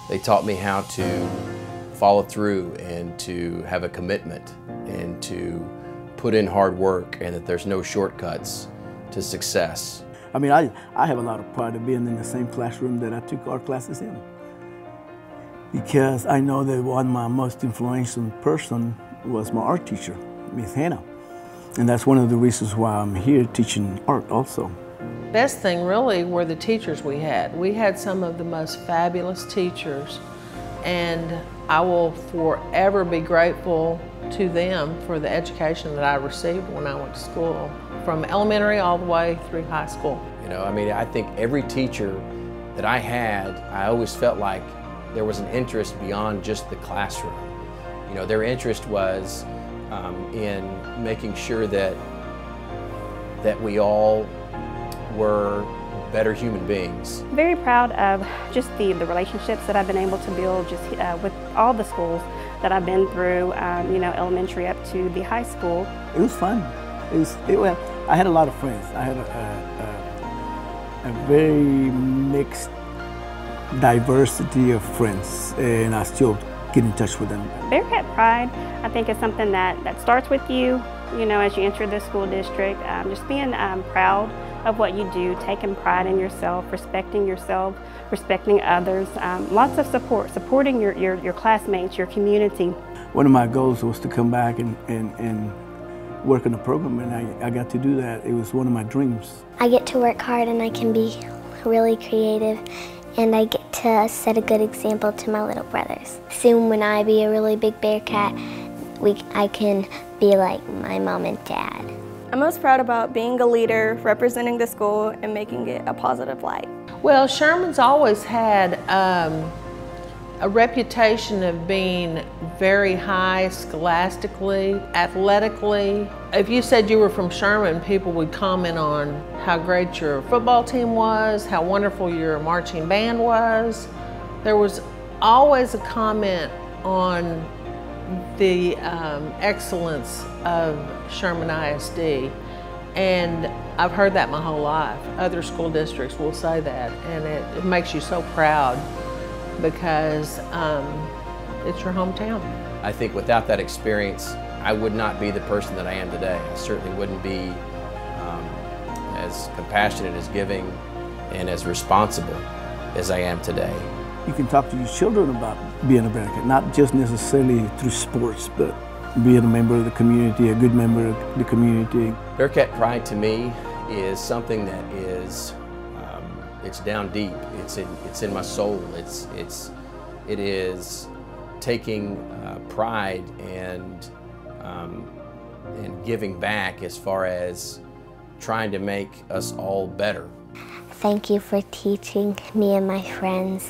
They taught me how to follow through and to have a commitment and to put in hard work, and that there's no shortcuts to success. I mean, I have a lot of pride of being in the same classroom that I took art classes in, because I know that one of my most influential person was my art teacher, Miss Hannah. And that's one of the reasons why I'm here teaching art also. Best thing really were the teachers we had. We had some of the most fabulous teachers, and I will forever be grateful to them for the education that I received when I went to school, from elementary all the way through high school. You know, I mean, I think every teacher that I had, I always felt like there was an interest beyond just the classroom. You know, their interest was in making sure that we all were better human beings. Very proud of just the relationships that I've been able to build just with all the schools that I've been through, you know, elementary up to the high school. It was fun. Well, I had a lot of friends. I had a very mixed diversity of friends, and I still get in touch with them. Bearcat pride, I think, is something that starts with you, you know, as you enter the school district. Just being proud of what you do, taking pride in yourself, respecting others. Lots of support, supporting your classmates, your community. One of my goals was to come back and work in the program, and I got to do that. It was one of my dreams. I get to work hard and I can be really creative, and I get to set a good example to my little brothers. Soon when I be a really big Bearcat, I can be like my mom and dad. I'm most proud about being a leader, representing the school, and making it a positive light. Well, Sherman's always had a reputation of being very high scholastically, athletically. If you said you were from Sherman, people would comment on how great your football team was, how wonderful your marching band was. There was always a comment on the excellence of Sherman ISD, and I've heard that my whole life. Other school districts will say that, and it makes you so proud because it's your hometown. I think without that experience, I would not be the person that I am today. I certainly wouldn't be as compassionate, as giving, and as responsible as I am today. You can talk to your children about being a Bearcat, not just necessarily through sports, but being a member of the community, a good member of the community. Bearcat pride to me is something that is, it's down deep. It's in my soul. It is taking pride and giving back as far as trying to make us all better. Thank you for teaching me and my friends.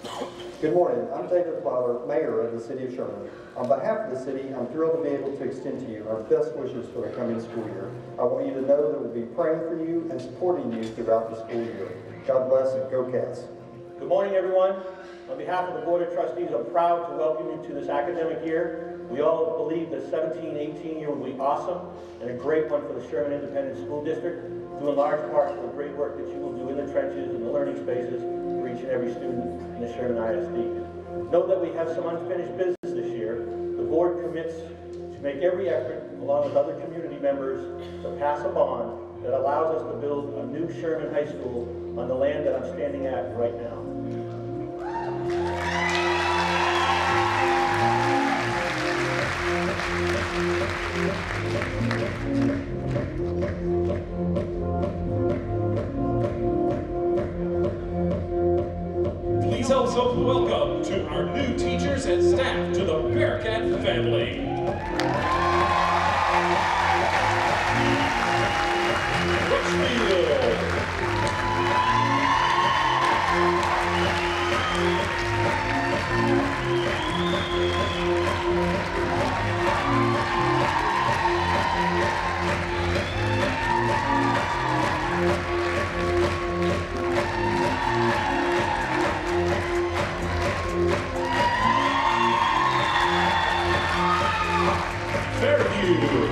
Good morning. I'm David Fowler, Mayor of the City of Sherman. On behalf of the city, I'm thrilled to be able to extend to you our best wishes for the coming school year. I want you to know that we'll be praying for you and supporting you throughout the school year. God bless and go Cats. Good morning, everyone. On behalf of the Board of Trustees, I'm proud to welcome you to this academic year. We all believe the 17-18 year will be awesome and a great one for the Sherman Independent School District, due in large part for the great work that you will do in the trenches and the learning spaces for each and every student in the Sherman ISD. Note that we have some unfinished business this year. The board commits to make every effort, along with other community members, to pass a bond that allows us to build a new Sherman High School on the land that I'm standing at right now. Please also welcome to our new teachers and staff to the Bearcat family. Fairview.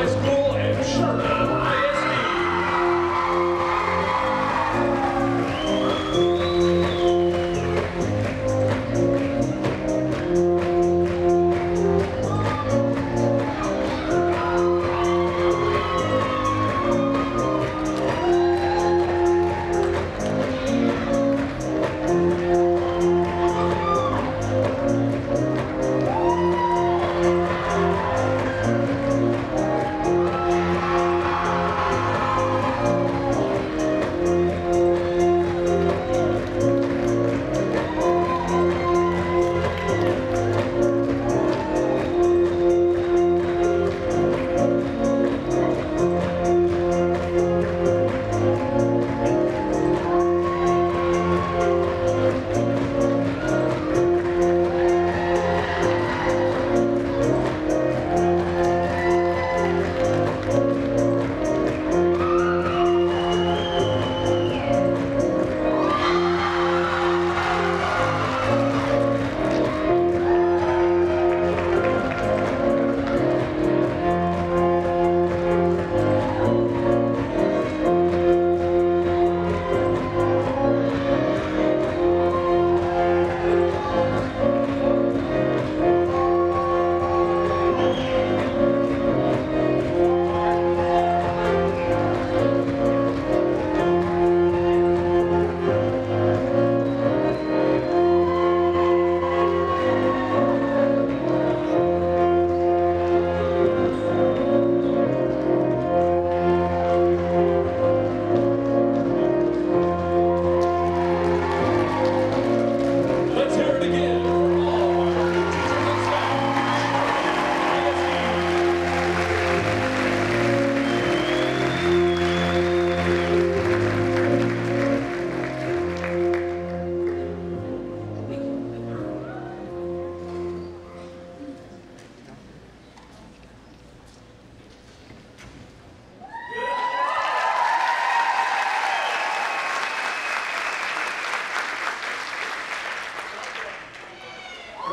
High School and Sherman ISD.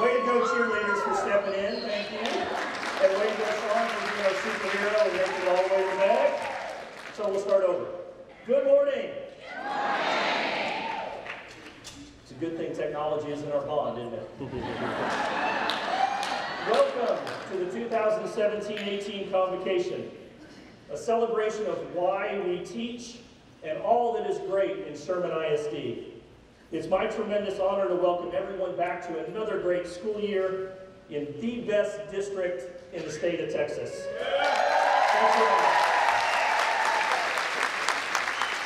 Way to go, cheerleaders, for stepping in. Thank you. And way to go, Sean, for being our superhero and making it all the way to the back. So we'll start over. Good morning. Good morning. It's a good thing technology isn't our bond, isn't it? Welcome to the 2017-18 Convocation, a celebration of why we teach and all that is great in Sherman ISD. It's my tremendous honor to welcome everyone back to another great school year in the best district in the state of Texas. Thanks a lot.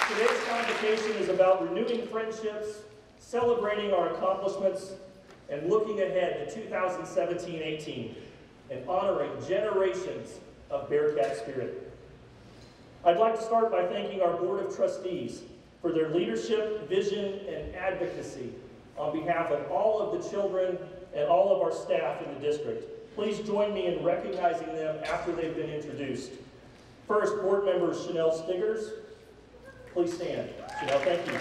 Today's convocation is about renewing friendships, celebrating our accomplishments, and looking ahead to 2017-18 and honoring generations of Bearcat spirit. I'd like to start by thanking our Board of Trustees for their leadership, vision, and advocacy on behalf of all of the children and all of our staff in the district. Please join me in recognizing them after they've been introduced. First, board member Chanel Stiggers. Please stand. Chanel, thank you.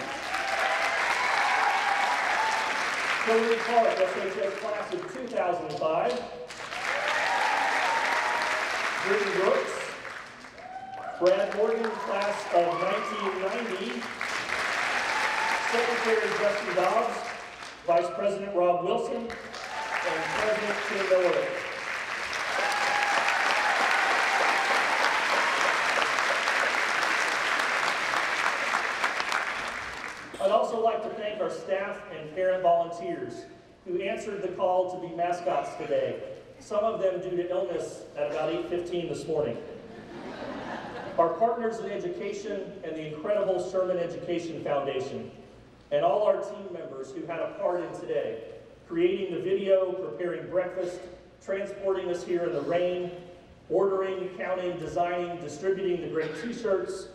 Hillary Clark, SHS class of 2005. Brittany Brooks. Brad Morgan, class of 1990. Secretary Justin Dobbs, Vice President Rob Wilson, and President Tim Miller. I'd also like to thank our staff and parent volunteers who answered the call to be mascots today, some of them due to illness at about 8:15 this morning. Our partners in education and the incredible Sherman Education Foundation, and all our team members who had a part in today, creating the video, preparing breakfast, transporting us here in the rain, ordering, counting, designing, distributing the great t-shirts,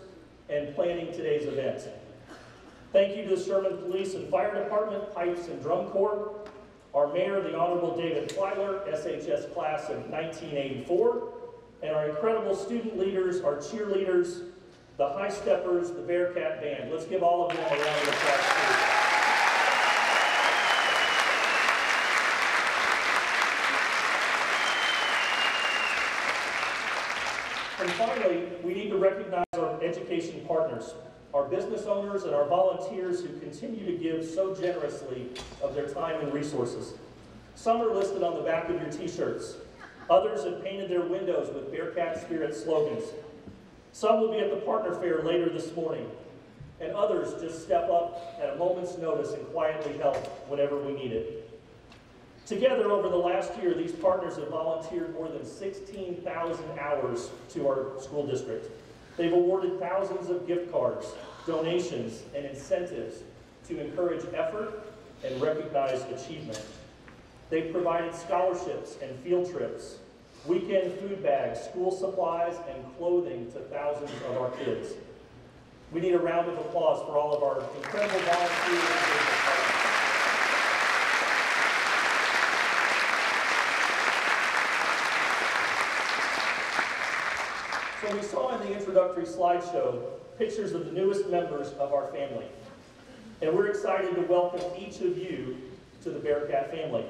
and planning today's event. Thank you to the Sherman Police and Fire Department, Pipes and Drum Corps, our Mayor, the Honorable David Plyler, SHS class of 1984, and our incredible student leaders, our cheerleaders, the High Steppers, the Bearcat Band. Let's give all of them a round of applause, please. And finally, we need to recognize our education partners, our business owners and our volunteers who continue to give so generously of their time and resources. Some are listed on the back of your t-shirts. Others have painted their windows with Bearcat Spirit slogans. Some will be at the partner fair later this morning, and others just step up at a moment's notice and quietly help whenever we need it. Together, over the last year, these partners have volunteered more than 16,000 hours to our school district. They've awarded thousands of gift cards, donations, and incentives to encourage effort and recognize achievement. They've provided scholarships and field trips, weekend food bags, school supplies, and clothing to thousands of our kids. We need a round of applause for all of our incredible volunteers and business partners. So we saw in the introductory slideshow pictures of the newest members of our family. And we're excited to welcome each of you to the Bearcat family.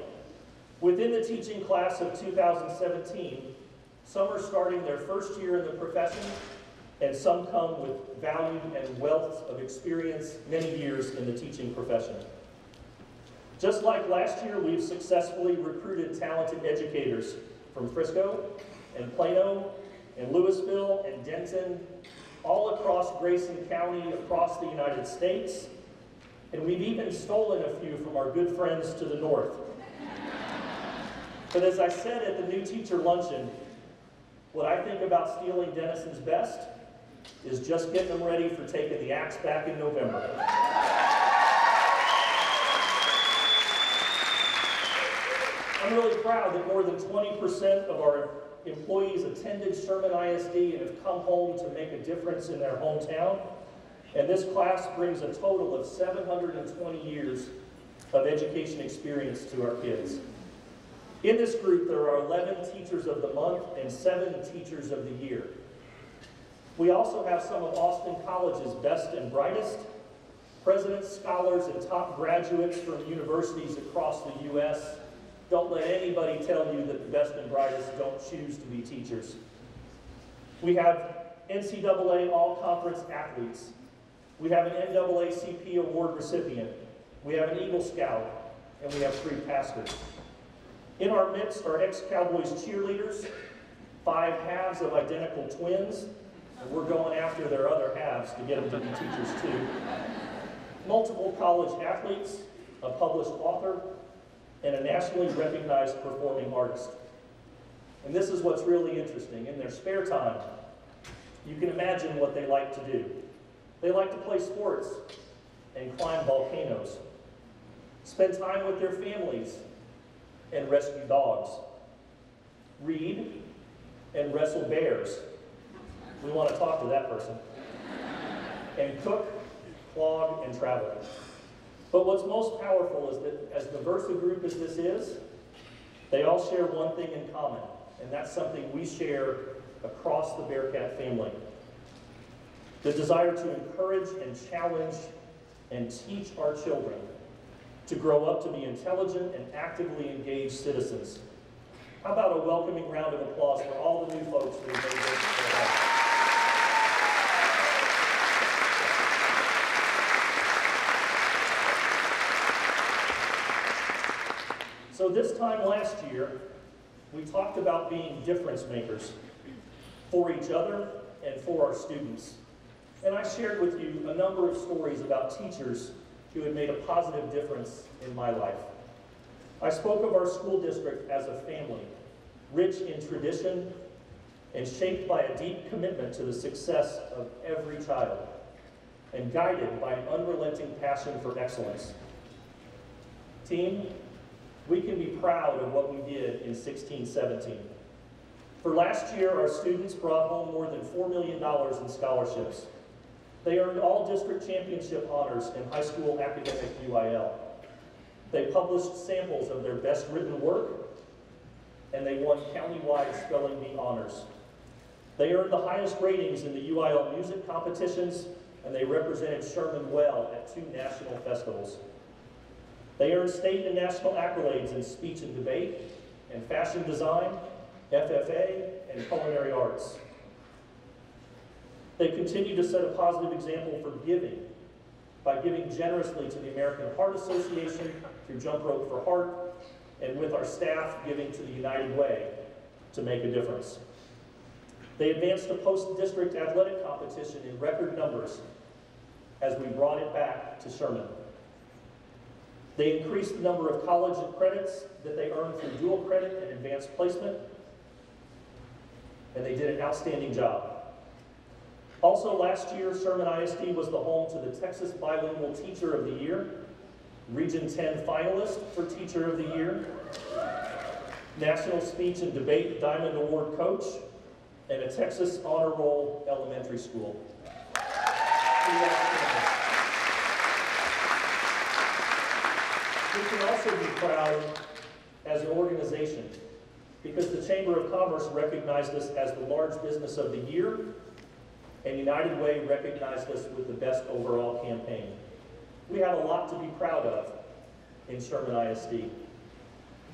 Within the teaching class of 2017, some are starting their first year in the profession, and some come with value and wealth of experience many years in the teaching profession. Just like last year, we've successfully recruited talented educators from Frisco and Plano and Louisville and Denton, all across Grayson County, across the United States, and we've even stolen a few from our good friends to the north. But as I said at the new teacher luncheon, what I think about stealing Denison's best is just getting them ready for taking the axe back in November. I'm really proud that more than 20% of our employees attended Sherman ISD and have come home to make a difference in their hometown. And this class brings a total of 720 years of education experience to our kids. In this group, there are 11 Teachers of the Month and 7 Teachers of the Year. We also have some of Austin College's best and brightest, presidents, scholars, and top graduates from universities across the U.S. Don't let anybody tell you that the best and brightest don't choose to be teachers. We have NCAA all-conference athletes. We have an NAACP award recipient. We have an Eagle Scout, and we have 3 pastors. In our midst are ex-Cowboys cheerleaders, 5 halves of identical twins, and we're going after their other halves to get them to be teachers too. Multiple college athletes, a published author, and a nationally recognized performing artist. And this is what's really interesting. In their spare time, you can imagine what they like to do. They like to play sports and climb volcanoes, spend time with their families and rescue dogs, read and wrestle bears. We want to talk to that person. And cook, clog, and travel. But what's most powerful is that as diverse a group as this is, they all share one thing in common, and that's something we share across the Bearcat family. The desire to encourage and challenge and teach our children to grow up to be intelligent and actively engaged citizens. How about a welcoming round of applause for all the new folks who have made this happen? So this time last year, we talked about being difference makers for each other and for our students. And I shared with you a number of stories about teachers who had made a positive difference in my life. I spoke of our school district as a family, rich in tradition and shaped by a deep commitment to the success of every child, and guided by an unrelenting passion for excellence. Team, we can be proud of what we did in 16-17. For last year, our students brought home more than $4 million in scholarships. They earned all district championship honors in high school academic UIL. They published samples of their best written work, and they won countywide spelling bee honors. They earned the highest ratings in the UIL music competitions, and they represented Sherman well at 2 national festivals. They earned state and national accolades in speech and debate, and fashion design, FFA, and culinary arts. They continue to set a positive example for giving by giving generously to the American Heart Association through Jump Rope for Heart, and with our staff giving to the United Way to make a difference. They advanced a post-district athletic competition in record numbers as we brought it back to Sherman. They increased the number of college credits that they earned through dual credit and advanced placement, and they did an outstanding job. Also last year, Sherman ISD was the home to the Texas Bilingual Teacher of the Year, Region 10 finalist for Teacher of the Year, National Speech and Debate Diamond Award Coach, and a Texas Honor Roll elementary school. We can also be proud as an organization because the Chamber of Commerce recognized us as the Large Business of the Year, and United Way recognized us with the Best Overall campaign. We have a lot to be proud of in Sherman ISD.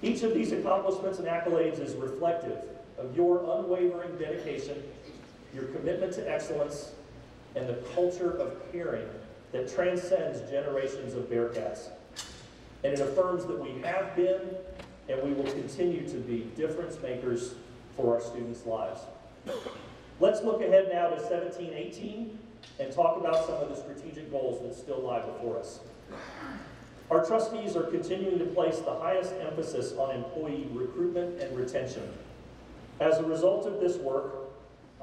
Each of these accomplishments and accolades is reflective of your unwavering dedication, your commitment to excellence, and the culture of caring that transcends generations of Bearcats. And it affirms that we have been and we will continue to be difference makers for our students' lives. Let's look ahead now to 17-18 and talk about some of the strategic goals that still lie before us. Our trustees are continuing to place the highest emphasis on employee recruitment and retention. As a result of this work,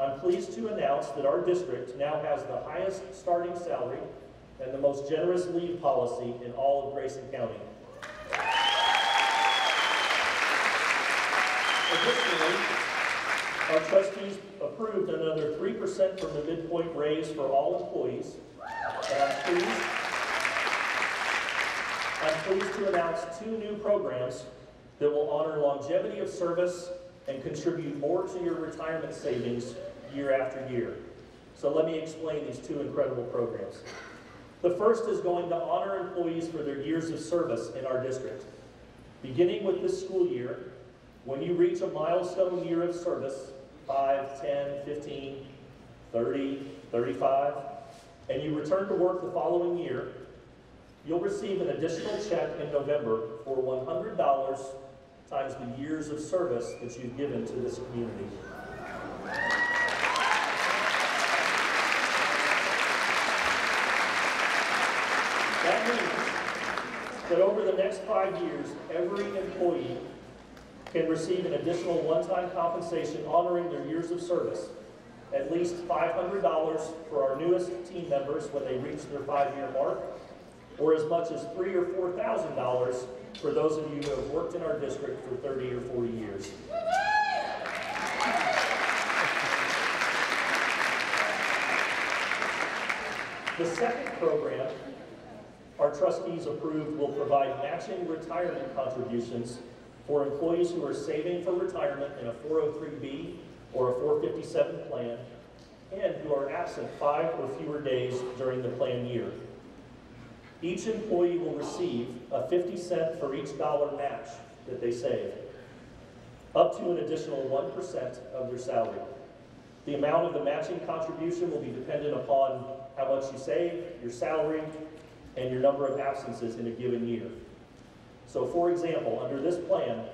I'm pleased to announce that our district now has the highest starting salary and the most generous leave policy in all of Grayson County. Additionally, our trustees approved another 3% from the midpoint raise for all employees, and I'm pleased to announce 2 new programs that will honor longevity of service and contribute more to your retirement savings year after year. So let me explain these 2 incredible programs. The first is going to honor employees for their years of service in our district. Beginning with this school year, when you reach a milestone year of service, 5, 10, 15, 30, 35, and you return to work the following year, you'll receive an additional check in November for $100 times the years of service that you've given to this community. That means that over the next 5 years, every employee can receive an additional one-time compensation honoring their years of service, at least $500 for our newest team members when they reach their 5-year mark, or as much as $3,000 or $4,000 for those of you who have worked in our district for 30 or 40 years. The second program our trustees approved will provide matching retirement contributions for employees who are saving for retirement in a 403B or a 457 plan and who are absent 5 or fewer days during the plan year. Each employee will receive a 50 cent for each dollar match that they save, up to an additional 1% of their salary. The amount of the matching contribution will be dependent upon how much you save, your salary, and your number of absences in a given year. So for example, under this plan,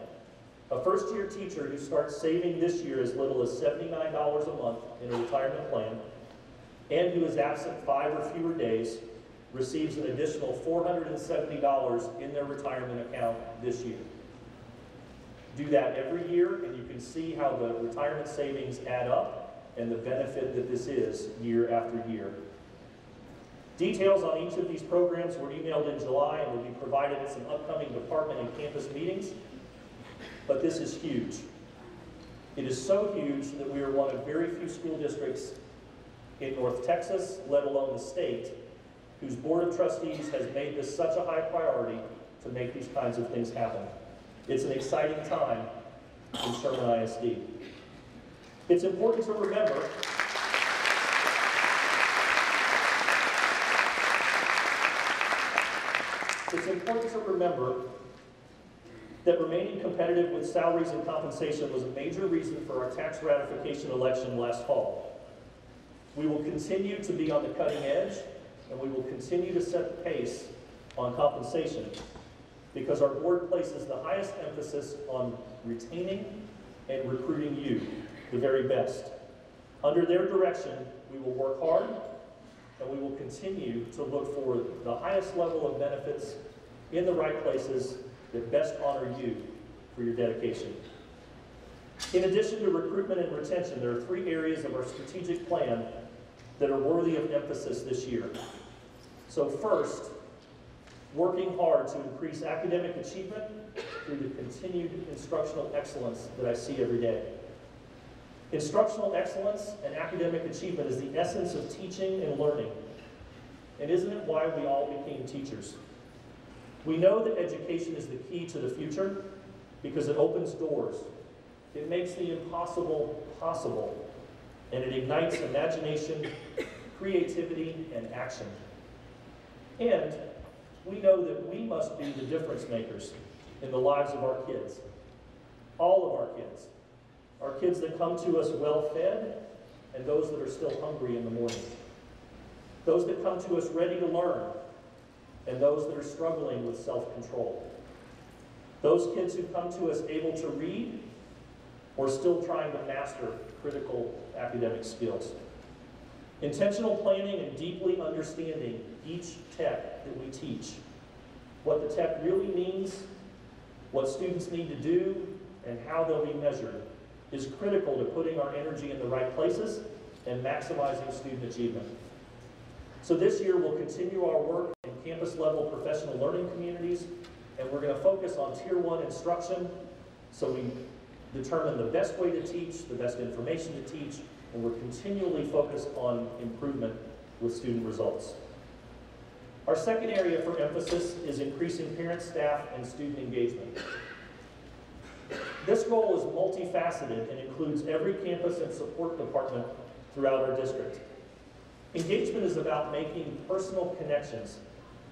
a first-year teacher who starts saving this year as little as $79 a month in a retirement plan and who is absent 5 or fewer days receives an additional $470 in their retirement account this year. Do that every year and you can see how the retirement savings add up and the benefit that this is year after year. Details on each of these programs were emailed in July and will be provided at some upcoming department and campus meetings, but this is huge. It is so huge that we are one of very few school districts in North Texas, let alone the state, whose Board of Trustees has made this such a high priority to make these kinds of things happen. It's an exciting time in Sherman ISD. It's important to remember that remaining competitive with salaries and compensation was a major reason for our tax ratification election last fall. We will continue to be on the cutting edge, and we will continue to set the pace on compensation because our board places the highest emphasis on retaining and recruiting you, the very best. Under their direction, we will work hard, and we will continue to look for the highest level of benefits in the right places that best honor you for your dedication. In addition to recruitment and retention, there are 3 areas of our strategic plan that are worthy of emphasis this year. So first, working hard to increase academic achievement through the continued instructional excellence that I see every day. Instructional excellence and academic achievement is the essence of teaching and learning. And isn't it why we all became teachers? We know that education is the key to the future because it opens doors. It makes the impossible possible, and it ignites imagination, creativity, and action. And we know that we must be the difference makers in the lives of our kids. All of our kids. Our kids that come to us well-fed, and those that are still hungry in the morning. Those that come to us ready to learn, and those that are struggling with self-control. Those kids who come to us able to read, or still trying to master critical academic skills. Intentional planning and deeply understanding each tech that we teach. What the tech really means, what students need to do, and how they'll be measured is critical to putting our energy in the right places and maximizing student achievement. So this year we'll continue our work in campus-level professional learning communities, and we're going to focus on Tier 1 instruction so we determine the best way to teach, the best information to teach, and we're continually focused on improvement with student results. Our second area for emphasis is increasing parent, staff, and student engagement. This goal is multifaceted and includes every campus and support department throughout our district. Engagement is about making personal connections.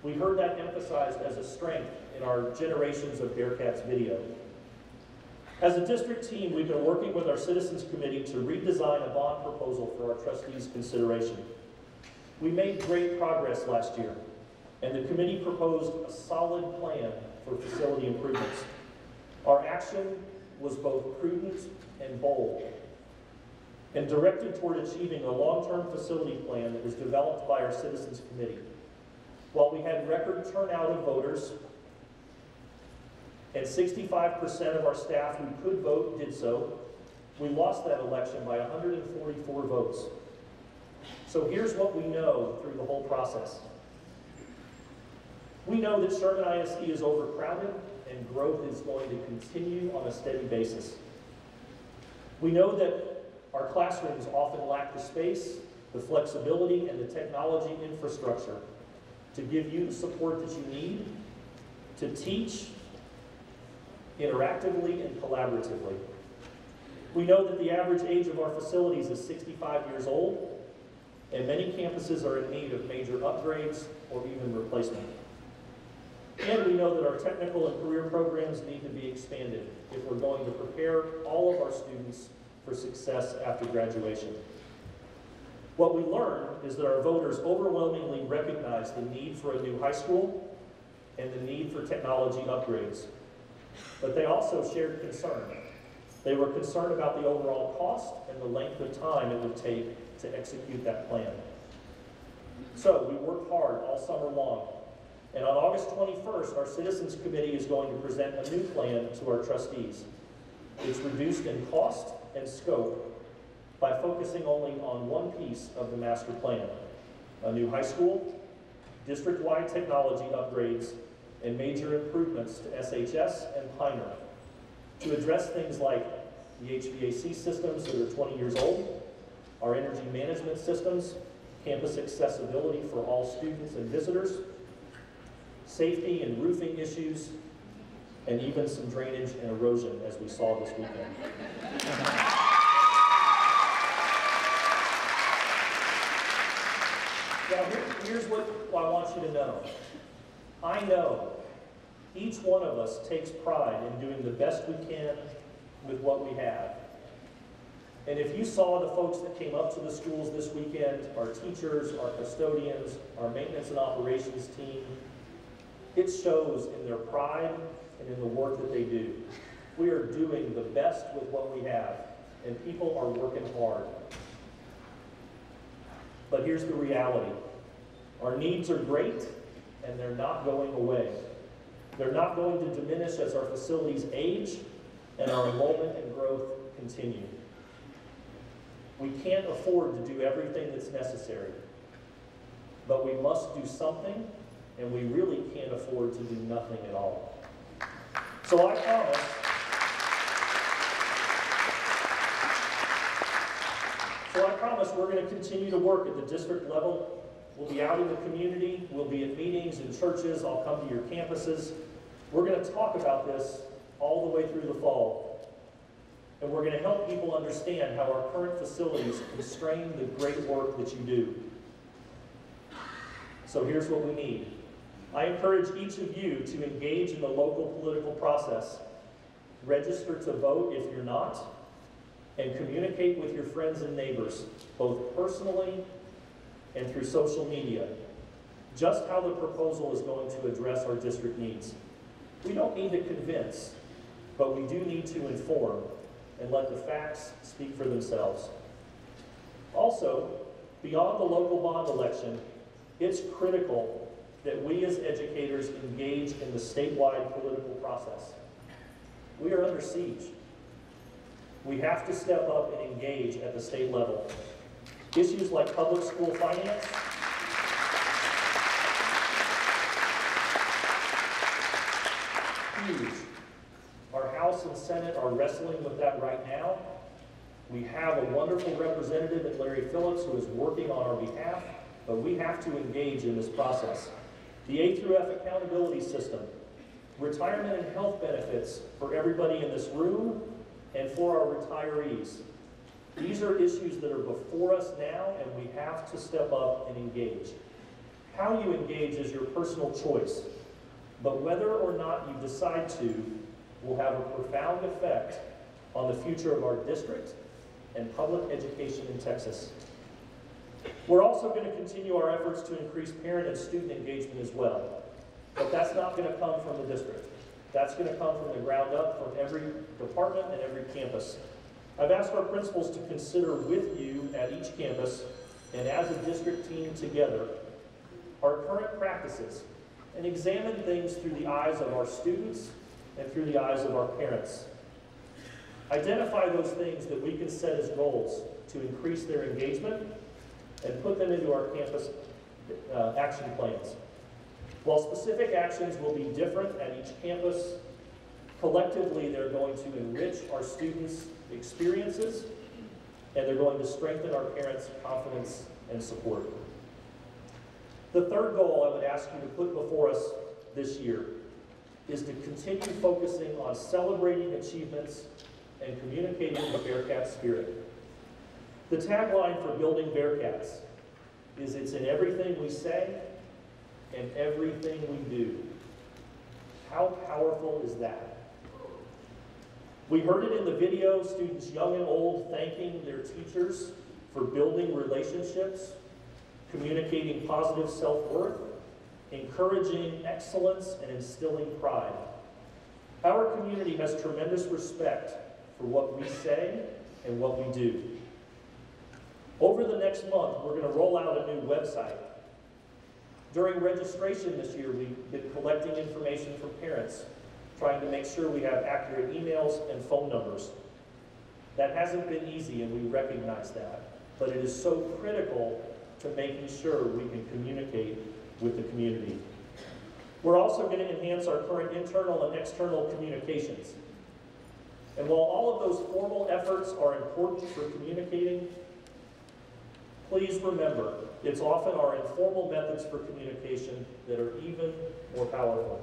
We heard that emphasized as a strength in our Generations of Bearcats video. As a district team, we've been working with our Citizens Committee to redesign a bond proposal for our trustees' consideration. We made great progress last year, and the committee proposed a solid plan for facility improvements. Our action was both prudent and bold, and directed toward achieving a long-term facility plan that was developed by our Citizens Committee. While we had record turnout of voters, and 65% of our staff who could vote did so, we lost that election by 144 votes. So here's what we know through the whole process. We know that Sherman ISD is overcrowded and growth is going to continue on a steady basis. We know that our classrooms often lack the space, the flexibility, and the technology infrastructure to give you the support that you need to teach interactively and collaboratively. We know that the average age of our facilities is 65 years old, and many campuses are in need of major upgrades or even replacement. And we know that our technical and career programs need to be expanded if we're going to prepare all of our students for success after graduation. What we learned is that our voters overwhelmingly recognize the need for a new high school and the need for technology upgrades. But they also shared concern. They were concerned about the overall cost and the length of time it would take to execute that plan. So we worked hard all summer long. And on August 21st, our Citizens Committee is going to present a new plan to our trustees. It's reduced in cost and scope by focusing only on one piece of the master plan: a new high school, district-wide technology upgrades, and major improvements to SHS and Piner to address things like the HVAC systems that are 20 years old, our energy management systems, campus accessibility for all students and visitors, safety and roofing issues, and even some drainage and erosion, as we saw this weekend. Now, here's what I want you to know. I know each one of us takes pride in doing the best we can with what we have. And if you saw the folks that came up to the schools this weekend, our teachers, our custodians, our maintenance and operations team, it shows in their pride and in the work that they do. We are doing the best with what we have, and people are working hard. But here's the reality. Our needs are great, and they're not going away. They're not going to diminish as our facilities age and our enrollment and growth continue. We can't afford to do everything that's necessary, but we must do something, and we really can't afford to do nothing at all. So I promise we're going to continue to work at the district level. We'll be out in the community, we'll be at meetings in churches, I'll come to your campuses. We're going to talk about this all the way through the fall. And we're going to help people understand how our current facilities constrain the great work that you do. So here's what we need. I encourage each of you to engage in the local political process. Register to vote if you're not, and communicate with your friends and neighbors, both personally and through social media, just how the proposal is going to address our district needs. We don't need to convince, but we do need to inform and let the facts speak for themselves. Also, beyond the local bond election, it's critical that we as educators engage in the statewide political process. We are under siege. We have to step up and engage at the state level. Issues like public school finance, huge. Our House and Senate are wrestling with that right now. We have a wonderful representative in Larry Phillips who is working on our behalf, but we have to engage in this process. The A through F accountability system, retirement and health benefits for everybody in this room and for our retirees. These are issues that are before us now, and we have to step up and engage. How you engage is your personal choice, but whether or not you decide to will have a profound effect on the future of our district and public education in Texas. We're also going to continue our efforts to increase parent and student engagement as well, but that's not going to come from the district. That's going to come from the ground up, from every department and every campus. I've asked our principals to consider with you at each campus and as a district team together our current practices and examine things through the eyes of our students and through the eyes of our parents. Identify those things that we can set as goals to increase their engagement and put them into our campus action plans. While specific actions will be different at each campus, collectively they're going to enrich our students' experiences and they're going to strengthen our parents' confidence and support. The third goal I would ask you to put before us this year is to continue focusing on celebrating achievements and communicating the Bearcat spirit. The tagline for Building Bearcats is "It's in everything we say and everything we do." How powerful is that? We heard it in the video, students young and old thanking their teachers for building relationships, communicating positive self-worth, encouraging excellence, and instilling pride. Our community has tremendous respect for what we say and what we do. Over the next month, we're going to roll out a new website. During registration this year, we've been collecting information from parents, trying to make sure we have accurate emails and phone numbers. That hasn't been easy, and we recognize that, but it is so critical to making sure we can communicate with the community. We're also going to enhance our current internal and external communications. And while all of those formal efforts are important for communicating, please remember, it's often our informal methods for communication that are even more powerful.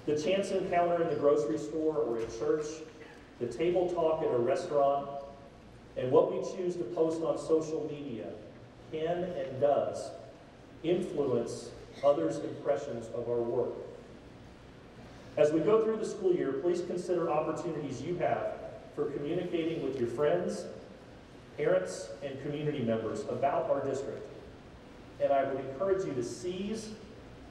The chance encounter in the grocery store or at church, the table talk at a restaurant, and what we choose to post on social media can and does influence others' impressions of our work. As we go through the school year, please consider opportunities you have for communicating with your friends parents and community members about our district. And I would encourage you to seize,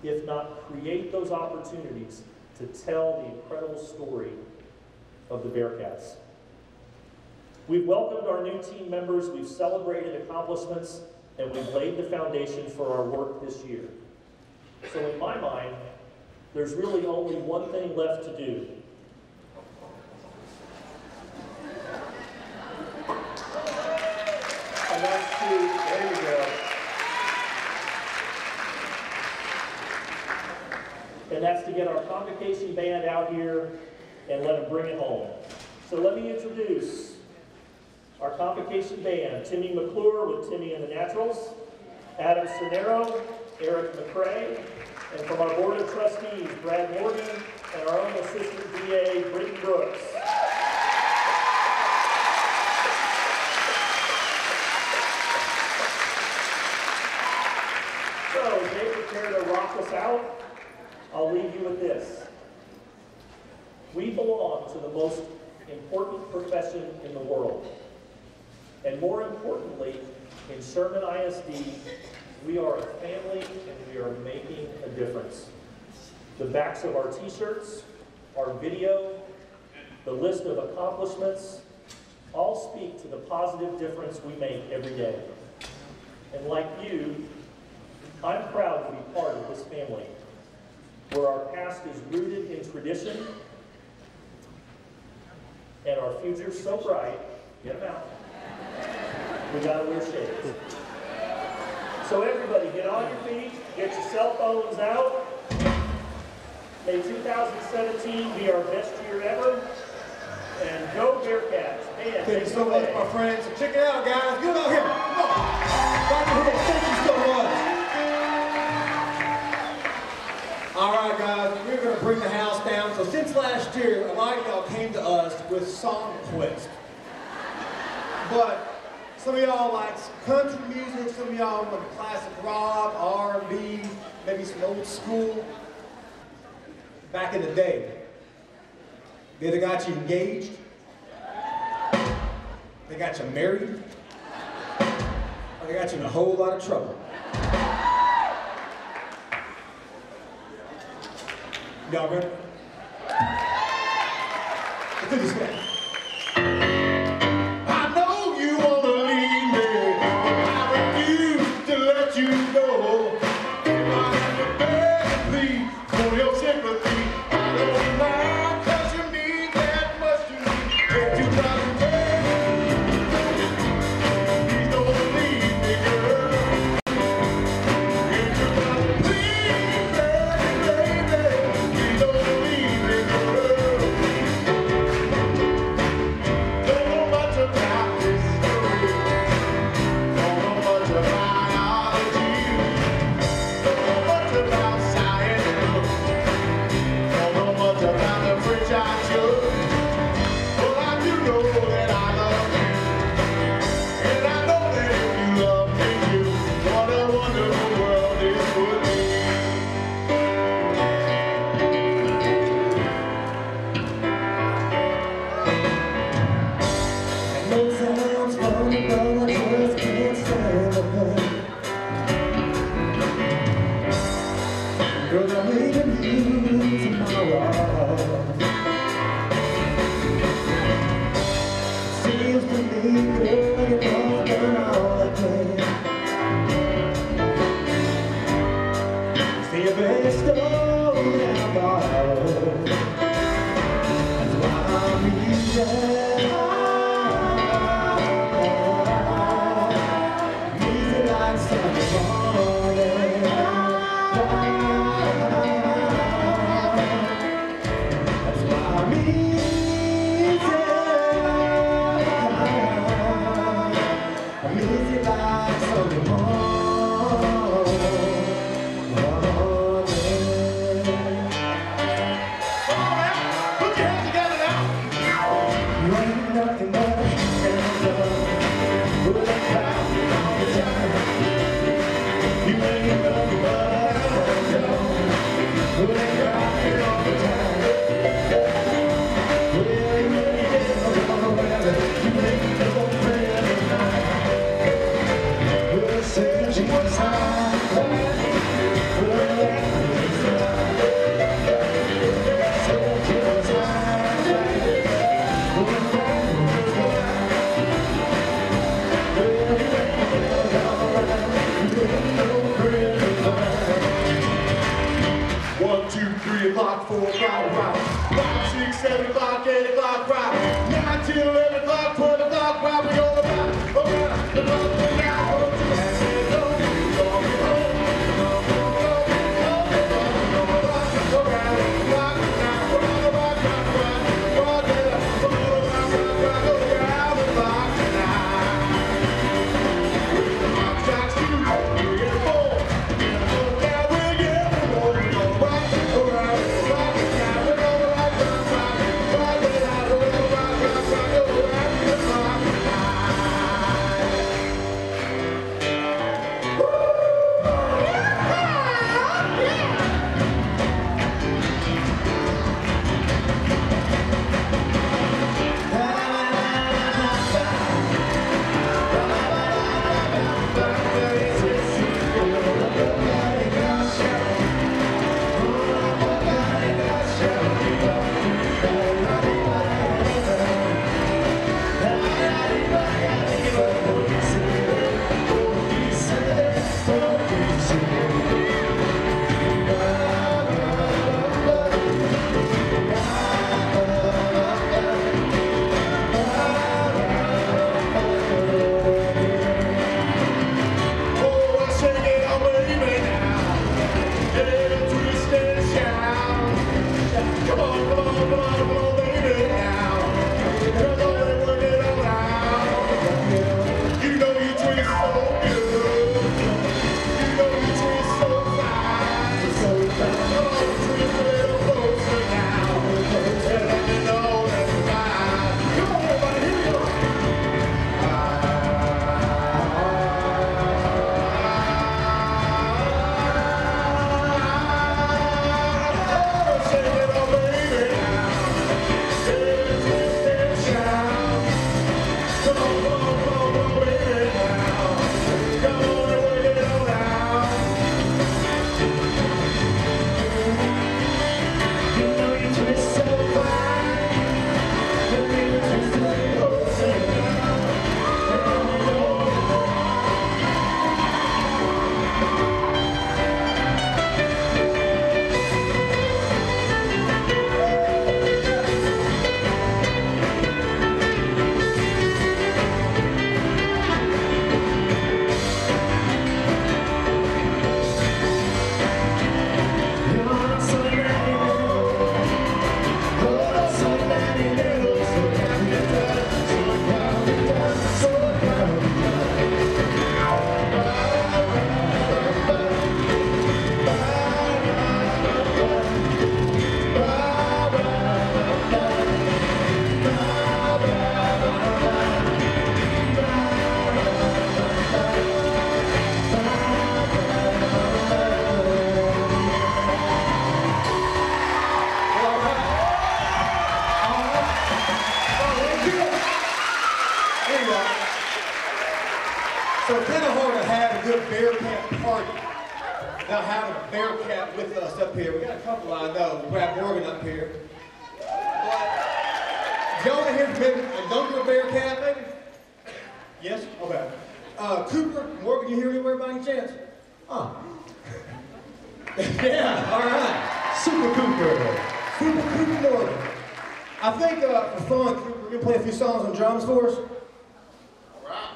if not create, those opportunities to tell the incredible story of the Bearcats. We've welcomed our new team members, we've celebrated accomplishments, and we've laid the foundation for our work this year. So in my mind, there's really only one thing left to do. And that's to, there you go. And that's to get our Convocation band out here and let them bring it home. So let me introduce our Convocation band, Timmy McClure with Timmy and the Naturals, Adam Cernero, Eric McCrae, and from our Board of Trustees, Brad Morgan, and our own Assistant DA, Britton Brooks. So, as they prepare to rock us out, I'll leave you with this. We belong to the most important profession in the world. And more importantly, in Sherman ISD, we are a family and we are making a difference. The backs of our t-shirts, our video, the list of accomplishments, all speak to the positive difference we make every day. And like you, I'm proud to be part of this family, where our past is rooted in tradition and our future so bright, get them out, we gotta wear shades. So everybody, get on your feet, get your cell phones out. May 2017 be our best year ever. And go Bearcats. Man, thank you so much, my friends. Check it out, guys. Get out here. Come on. Right here. Thank you so much. All right, guys. We're going to bring the house down. So since last year, a lot of y'all came to us with song requests. But some of y'all like country music, some of y'all want classic rock, R&B, maybe some old school. Back in the day, they either got you engaged, they got you married, or they got you in a whole lot of trouble. Y'all ready? Let's do this thing. So it's kind of hard to have a good Bearcat party without having a Bearcat with us up here. We got a couple I know. We have Morgan up here. But y'all want to hear maybe a younger Bearcat, maybe? Yes? Okay. Cooper, Morgan, you hear me by any chance? Oh. Yeah, all right. Super Cooper. Super Cooper Morgan. I think for fun, Cooper, you're going to play a few songs on drums for us? All right.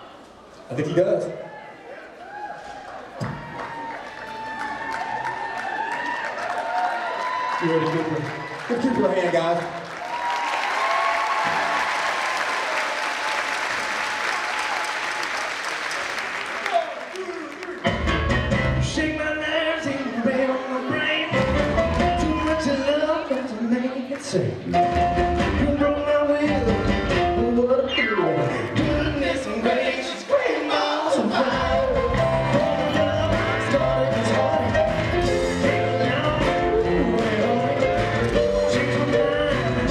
I think he does. You ready, Cooper? Give Cooper a hand, guys. Shake my nerves and bang on my brain. Too much love got to make it safe. You broke my will, what a fool. Goodness and grace, scream balls of fire. Love started this heart. Take it down, change my mind.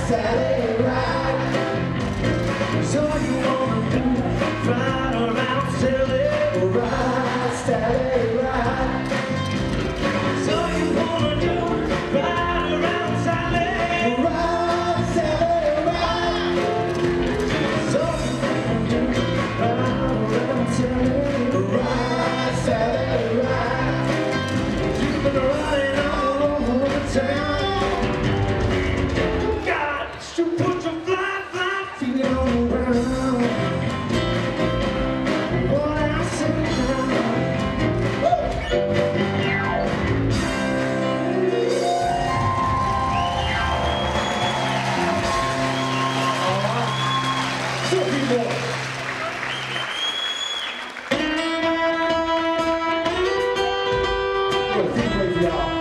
Saturday ride. So you wanna do ride around Saturday ride, Saturday ride. So you wanna do ride around Saturday ride, Saturday ride. So you wanna do ride around Saturday ride, Saturday ride. You've been riding all over the town. You put your fly feet on the ground. What I say now. All right. 2 people. Good feet play for y'all.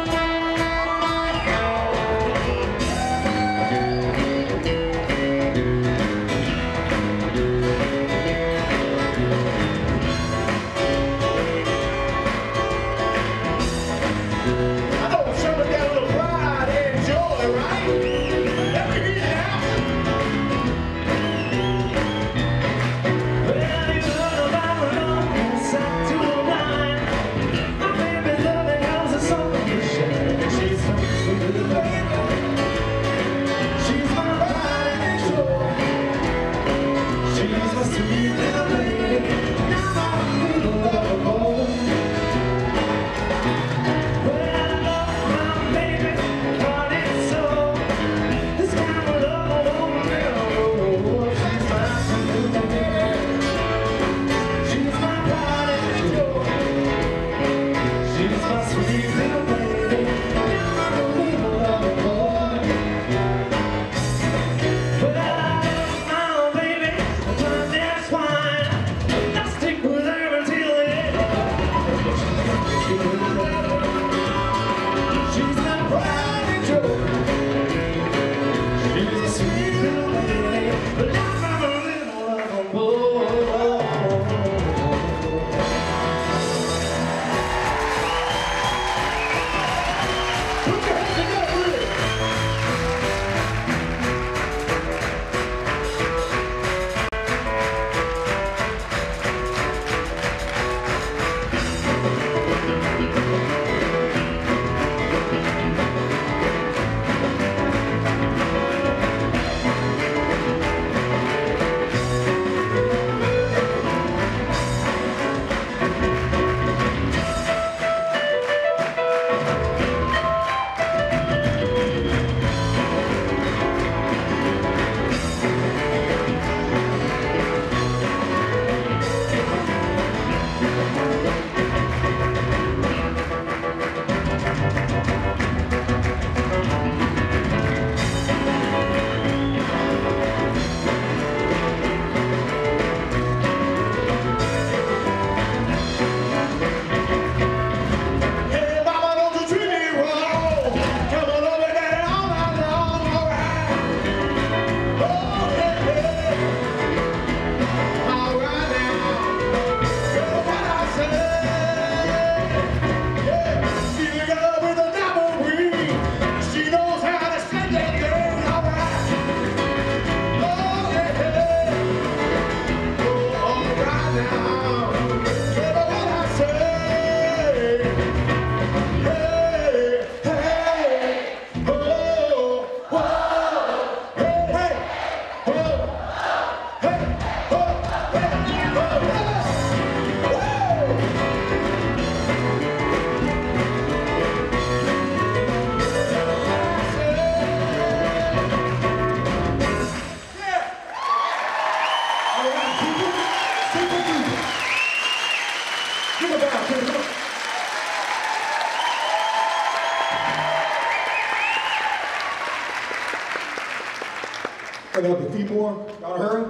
Bring up a few more. Y'all in a hurry?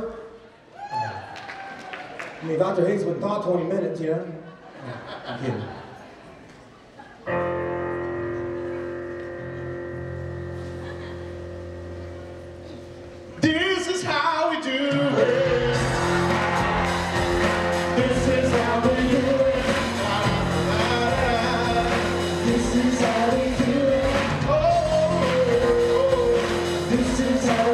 I mean, Dr. Hayes would have thought 20 minutes, you know? I'm kidding. This is how we do it. This is how we do it. This is how we do it. Oh, this is how we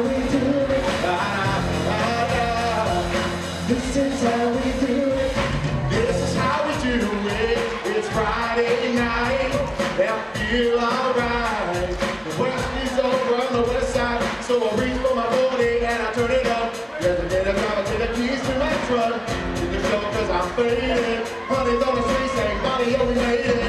do it. feel alright. The west is over on the west side, so I reach for my 40 and I turn it up. Resident driver to the keys to my truck. To the show cause I'm faded. Honey's on the street saying, Bonnie, oh, we made it.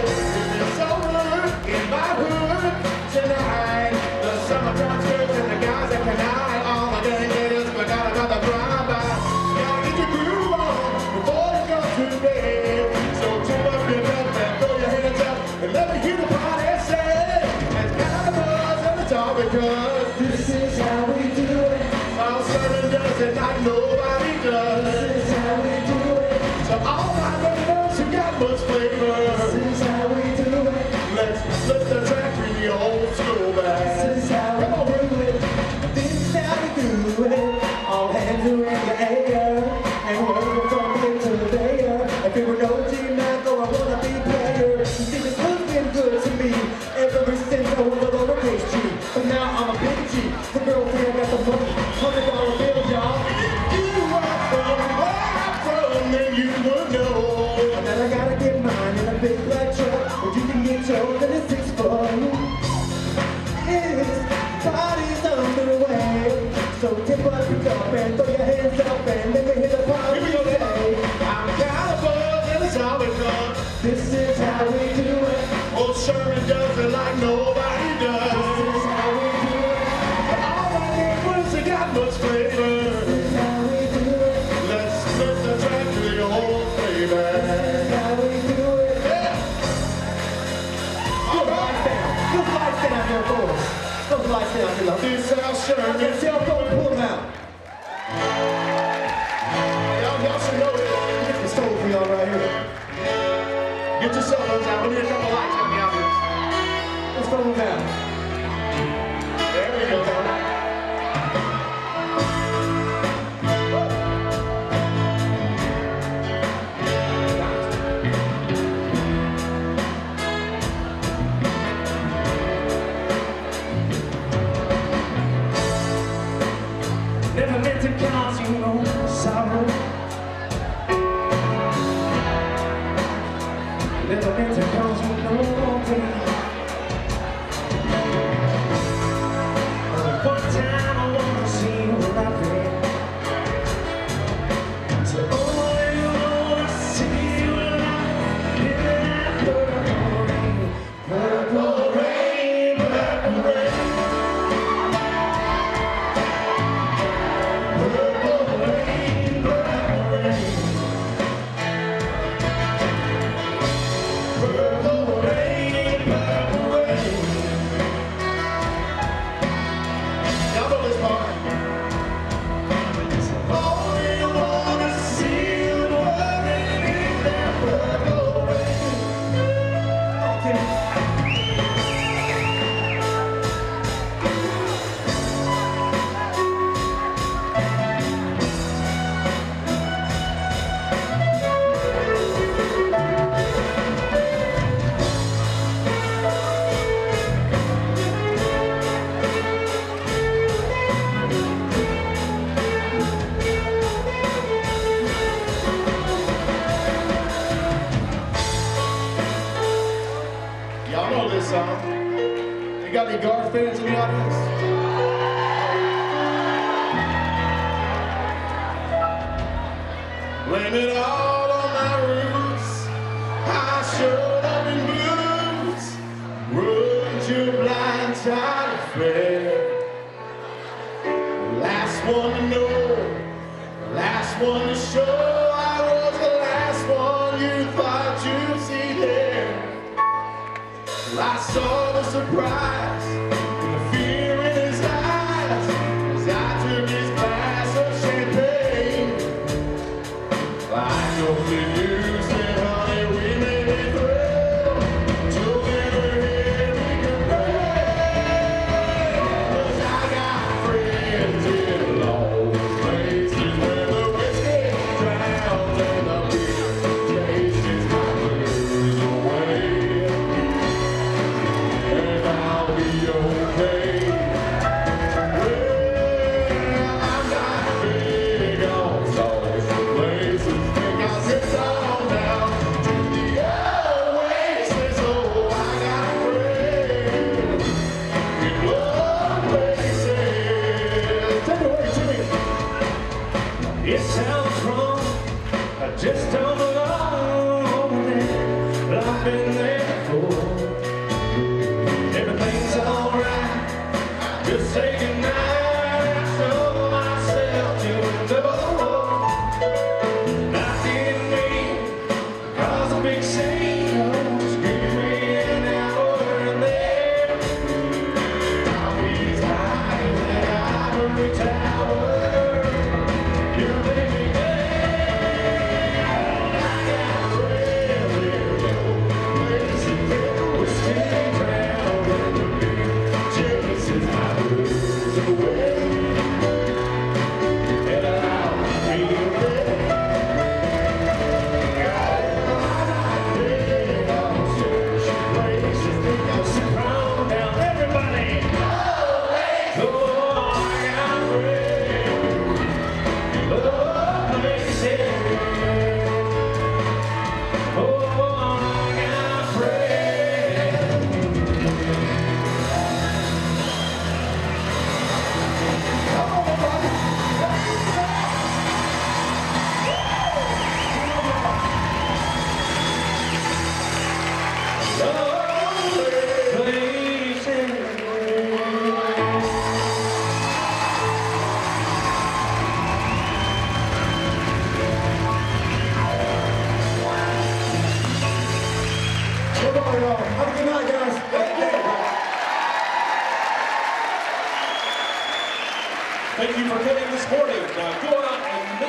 It's so good in my hood tonight. The summertime skirts and the guys that can hide. All the gang gators forgot about the drive-by. Gotta get your groove on before you go to bed. So tip up your belt and throw your hands up and let me hear the party say. It's kind of buzz and it's all because this is how we do it. All Sherman does it like nobody does. This is how we do it. So all my members who got much flavor. This is how we do it. Let's flip the track with the old school back. This is how we do it. This is how we do it. All hands are in the air and we're from here to there. If you were no team man, though I wanna be player. See, this has been good to me ever since I was a lowercase G. But now I'm a big G. The girlfriend got the money, $100 bills, y'all. If you are from where I'm from, then you would know. And then I gotta get mine in a big black truck, where you can get yours in a 6-foot. It's party's on the way, so tip up your cup and throw your hands up and let me hear the party say. I'm kind of buzzed and it's all it comes. This is how we do it. Old Sherman does it like nobody does. This is how we do it. All my neighbors have got much flavor. This is how we do it. Let's flip the track to the old flavor. This is how we do it. Yeah. All right. Those lights down there for us. Those lights down here. This is how Sherman. Get cell phone, pull them out. Y'all should know it. Get the stove for y'all right here. Get your cell phones out. We need a couple lights in the audience. Let's throw them down. There we go. Never meant to cause you no sorrow. Never meant to cause you no pain. One time I wanna see you laughing. So oh, you wanna see you laughing in that purple rain, purple rain, purple rain. Y'all know this song. You got any Garth fans in the audience? Blame it all on my roots. I showed up in blues. Ruined your blind side affair. Last one to know, last one to show. I was the last one you thought you'd see there. I saw the surprise and the fear in his eyes as I took his glass of champagne. Like open news and honey, we made it through. Till then we're here, we can pray. 'Cause I got friends in low places where the whiskey drowns and the beer chases my blues away. And I'll Have a good night, guys. Thank you for coming this morning. Now go out and